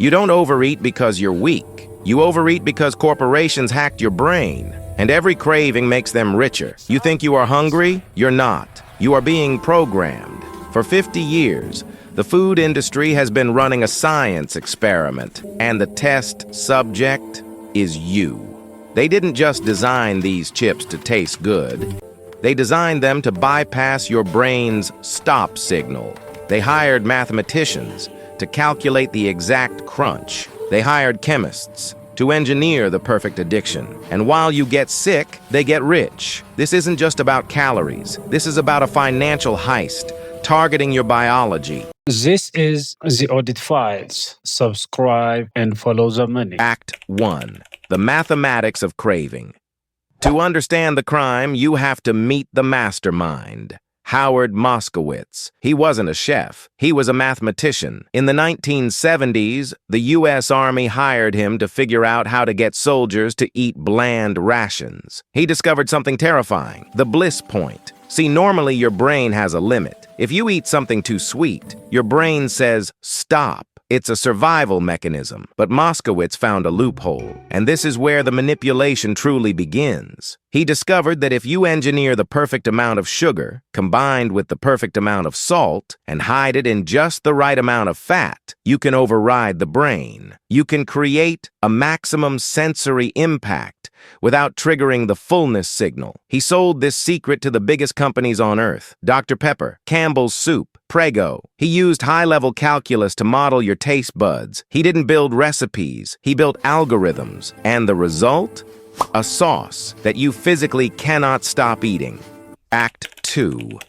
You don't overeat because you're weak. You overeat because corporations hacked your brain, and every craving makes them richer. You think you are hungry? You're not. You are being programmed. For 50 years, the food industry has been running a science experiment, and the test subject is you. They didn't just design these chips to taste good. They designed them to bypass your brain's stop signal. They hired mathematicians to calculate the exact crunch. They hired chemists to engineer the perfect addiction. And while you get sick, they get rich. This isn't just about calories. This is about a financial heist, targeting your biology. This is the Audit Files. Subscribe and follow the money. Act 1. The mathematics of craving. To understand the crime, you have to meet the mastermind, Howard Moskowitz. He wasn't a chef. He was a mathematician. In the 1970s, the U.S. Army hired him to figure out how to get soldiers to eat bland rations. He discovered something terrifying, the Bliss Point. See, normally your brain has a limit. If you eat something too sweet, your brain says, stop. It's a survival mechanism. But Moskowitz found a loophole, and this is where the manipulation truly begins. He discovered that if you engineer the perfect amount of sugar, combined with the perfect amount of salt, and hide it in just the right amount of fat, you can override the brain. You can create a maximum sensory impact without triggering the fullness signal. He sold this secret to the biggest companies on Earth: Dr. Pepper, Campbell's Soup, Prego. He used high-level calculus to model your taste buds. He didn't build recipes. He built algorithms. And the result? A sauce that you physically cannot stop eating. Act 2.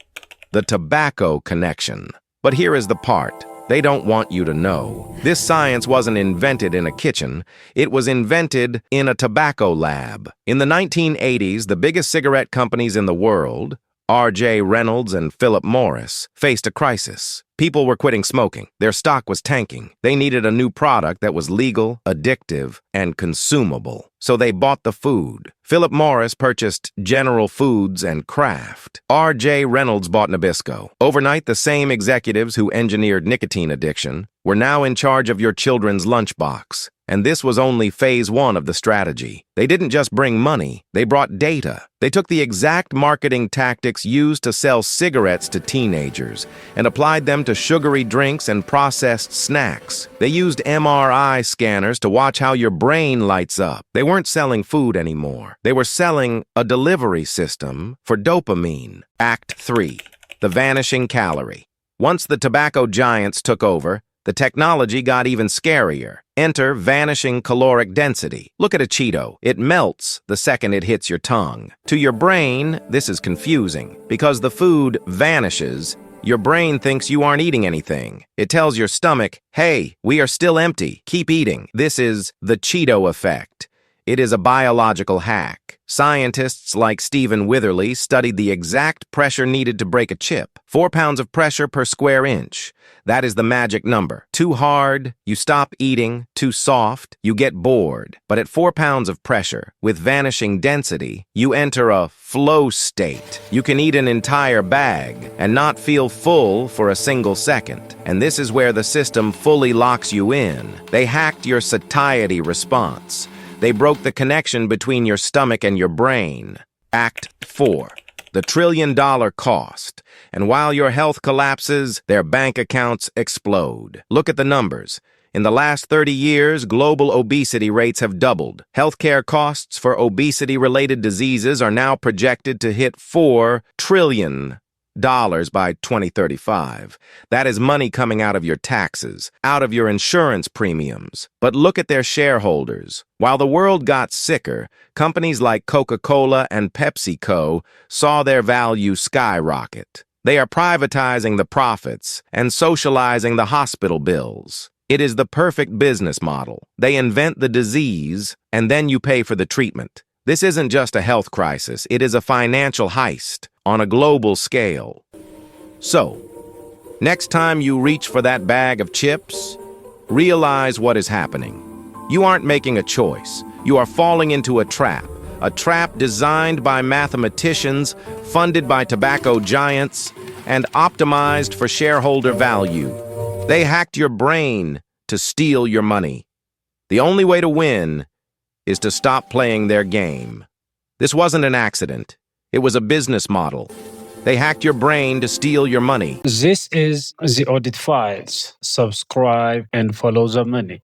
The tobacco connection. But here is the part they don't want you to know. This science wasn't invented in a kitchen. It was invented in a tobacco lab. In the 1980s, the biggest cigarette companies in the world, R.J., Reynolds, and Philip Morris, faced a crisis. People were quitting smoking. Their stock was tanking. They needed a new product that was legal, addictive, and consumable. So they bought the food. Philip Morris purchased General Foods and Kraft. R.J. Reynolds bought Nabisco. Overnight, the same executives who engineered nicotine addiction were now in charge of your children's lunchbox. And this was only phase 1 of the strategy. They didn't just bring money, they brought data. They took the exact marketing tactics used to sell cigarettes to teenagers and applied them to sugary drinks and processed snacks. They used MRI scanners to watch how your brain lights up. They weren't selling food anymore. They were selling a delivery system for dopamine. Act 3. The Vanishing Calorie. Once the tobacco giants took over, the technology got even scarier. Enter Vanishing Caloric Density. Look at a Cheeto. It melts the second it hits your tongue. To your brain, this is confusing. Because the food vanishes, your brain thinks you aren't eating anything. It tells your stomach, hey, we are still empty. Keep eating. This is the Cheeto Effect. It is a biological hack. Scientists like Stephen Witherly studied the exact pressure needed to break a chip. 4 pounds of pressure per square inch. That is the magic number. Too hard, you stop eating. Too soft, you get bored. But at 4 pounds of pressure, with vanishing density, you enter a flow state. You can eat an entire bag and not feel full for a single second. And this is where the system fully locks you in. They hacked your satiety response. They broke the connection between your stomach and your brain. Act 4. The $1 trillion cost. And while your health collapses, their bank accounts explode. Look at the numbers. In the last 30 years, global obesity rates have doubled. Healthcare costs for obesity-related diseases are now projected to hit $4 trillion by 2035. That is money coming out of your taxes, out of your insurance premiums. But look at their shareholders. While the world got sicker, companies like Coca-Cola and PepsiCo saw their value skyrocket. They are privatizing the profits and socializing the hospital bills. It is the perfect business model. They invent the disease, and then you pay for the treatment. This isn't just a health crisis, it is a financial heist on a global scale. So, next time you reach for that bag of chips, realize what is happening. You aren't making a choice. You are falling into a trap designed by mathematicians, funded by tobacco giants, and optimized for shareholder value. They hacked your brain to steal your money. The only way to win is to stop playing their game. This wasn't an accident. It was a business model. They hacked your brain to steal your money. This is the Audit Files. Subscribe and follow the money.